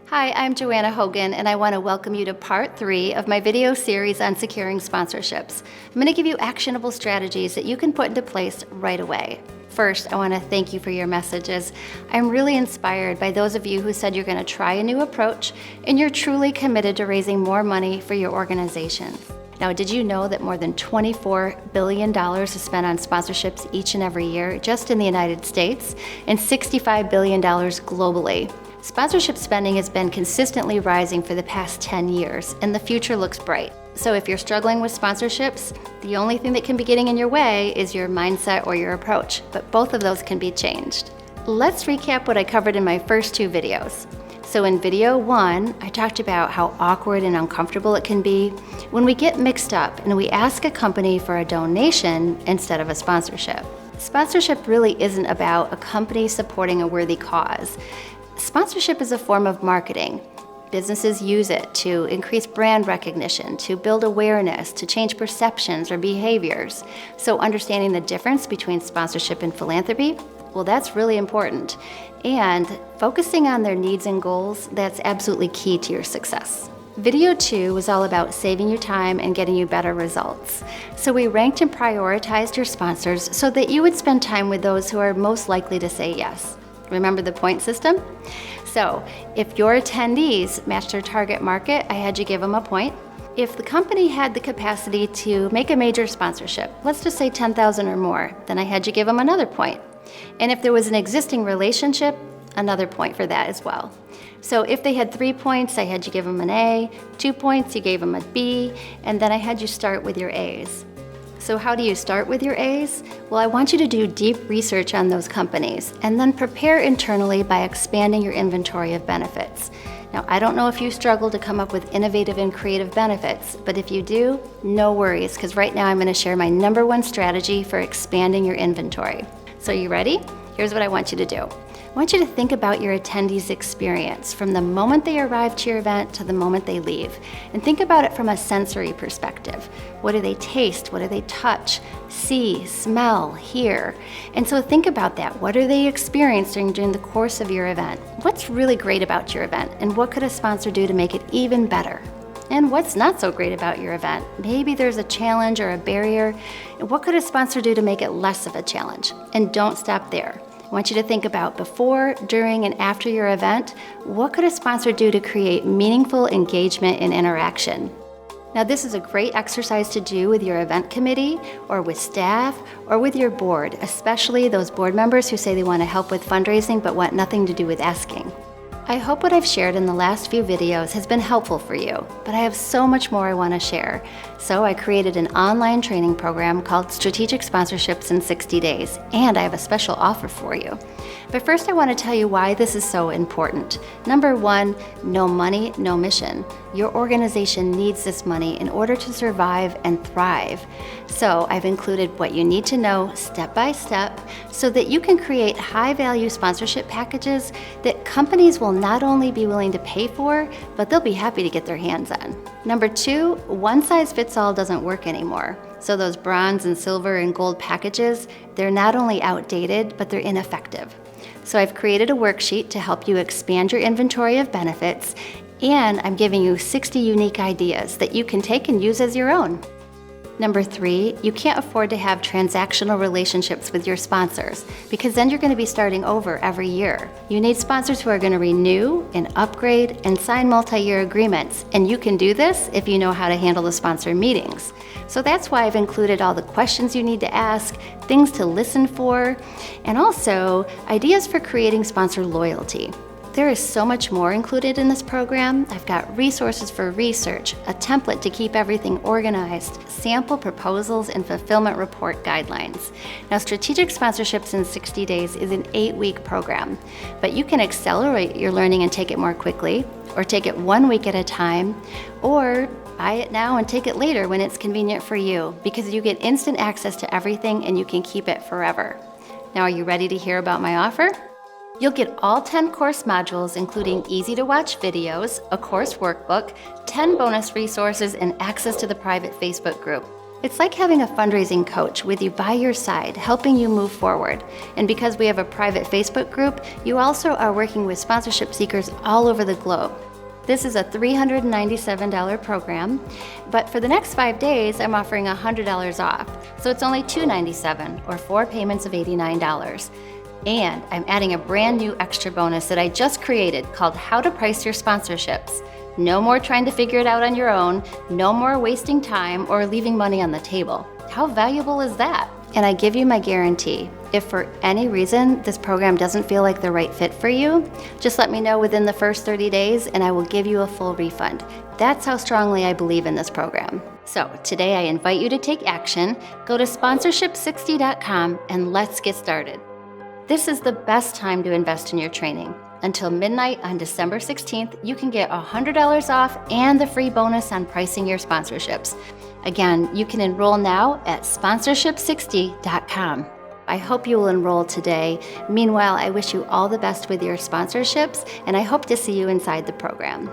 Hi, I'm Joanna Hogan, and I want to welcome you to part 3 of my video series on securing sponsorships. I'm going to give you actionable strategies that you can put into place right away. First, I want to thank you for your messages. I'm really inspired by those of you who said you're going to try a new approach and you're truly committed to raising more money for your organization. Now, did you know that more than $24 billion is spent on sponsorships each and every year just in the United States and $65 billion globally? Sponsorship spending has been consistently rising for the past 10 years, and the future looks bright. So if you're struggling with sponsorships, the only thing that can be getting in your way is your mindset or your approach, but both of those can be changed. Let's recap what I covered in my first 2 videos. So in video 1, I talked about how awkward and uncomfortable it can be when we get mixed up and we ask a company for a donation instead of a sponsorship. Sponsorship really isn't about a company supporting a worthy cause. Sponsorship is a form of marketing. Businesses use it to increase brand recognition, to build awareness, to change perceptions or behaviors. So understanding the difference between sponsorship and philanthropy, well, that's really important. And focusing on their needs and goals, that's absolutely key to your success. Video 2 was all about saving you time and getting you better results. So we ranked and prioritized your sponsors so that you would spend time with those who are most likely to say yes. Remember the point system? So if your attendees matched their target market, I had you give them a point. If the company had the capacity to make a major sponsorship, let's just say 10,000 or more, then I had you give them another point. And if there was an existing relationship, another point for that as well. So if they had 3 points, I had you give them an A, 2 points, you gave them a B, and then I had you start with your A's. So how do you start with your A's? Well, I want you to do deep research on those companies and then prepare internally by expanding your inventory of benefits. Now, I don't know if you struggle to come up with innovative and creative benefits, but if you do, no worries, because right now I'm going to share my #1 strategy for expanding your inventory. So you ready? Here's what I want you to do. I want you to think about your attendees' experience from the moment they arrive to your event to the moment they leave. And think about it from a sensory perspective. What do they taste? What do they touch, see, smell, hear? And so think about that. What are they experiencing during the course of your event? What's really great about your event? And what could a sponsor do to make it even better? And what's not so great about your event? Maybe there's a challenge or a barrier. And what could a sponsor do to make it less of a challenge? And don't stop there. I want you to think about before, during, and after your event, what could a sponsor do to create meaningful engagement and interaction? Now, this is a great exercise to do with your event committee or with staff or with your board, especially those board members who say they want to help with fundraising but want nothing to do with asking. I hope what I've shared in the last few videos has been helpful for you, but I have so much more I want to share. So I created an online training program called Strategic Sponsorships in 60 Days, and I have a special offer for you. But first I want to tell you why this is so important. #1, no money, no mission. Your organization needs this money in order to survive and thrive. So I've included what you need to know step by step so that you can create high-value sponsorship packages that companies will not only be willing to pay for, but they'll be happy to get their hands on. #2, one size fits all doesn't work anymore. So those bronze and silver and gold packages, they're not only outdated, but they're ineffective. So I've created a worksheet to help you expand your inventory of benefits, and I'm giving you 60 unique ideas that you can take and use as your own. #3, you can't afford to have transactional relationships with your sponsors because then you're going to be starting over every year. You need sponsors who are going to renew and upgrade and sign multi-year agreements, and you can do this if you know how to handle the sponsor meetings. So that's why I've included all the questions you need to ask, things to listen for, and also ideas for creating sponsor loyalty. There is so much more included in this program. I've got resources for research, a template to keep everything organized, sample proposals, and fulfillment report guidelines. Now, Strategic Sponsorships in 60 Days is an 8-week program, but you can accelerate your learning and take it more quickly, or take it 1 week at a time, or buy it now and take it later when it's convenient for you, because you get instant access to everything and you can keep it forever. Now, are you ready to hear about my offer? You'll get all 10 course modules, including easy-to-watch videos, a course workbook, 10 bonus resources, and access to the private Facebook group. It's like having a fundraising coach with you by your side, helping you move forward. And because we have a private Facebook group, you also are working with sponsorship seekers all over the globe. This is a $397 program, but for the next 5 days, I'm offering $100 off. So it's only $297 or 4 payments of $89. And I'm adding a brand new extra bonus that I just created called How to Price Your Sponsorships. No more trying to figure it out on your own, no more wasting time or leaving money on the table. How valuable is that? And I give you my guarantee. If for any reason this program doesn't feel like the right fit for you, just let me know within the first 30 days and I will give you a full refund. That's how strongly I believe in this program. So today I invite you to take action. Go to sponsorship60.com and let's get started. This is the best time to invest in your training. Until midnight on December 16th, you can get $100 off and the free bonus on pricing your sponsorships. Again, you can enroll now at sponsorship60.com. I hope you will enroll today. Meanwhile, I wish you all the best with your sponsorships, and I hope to see you inside the program.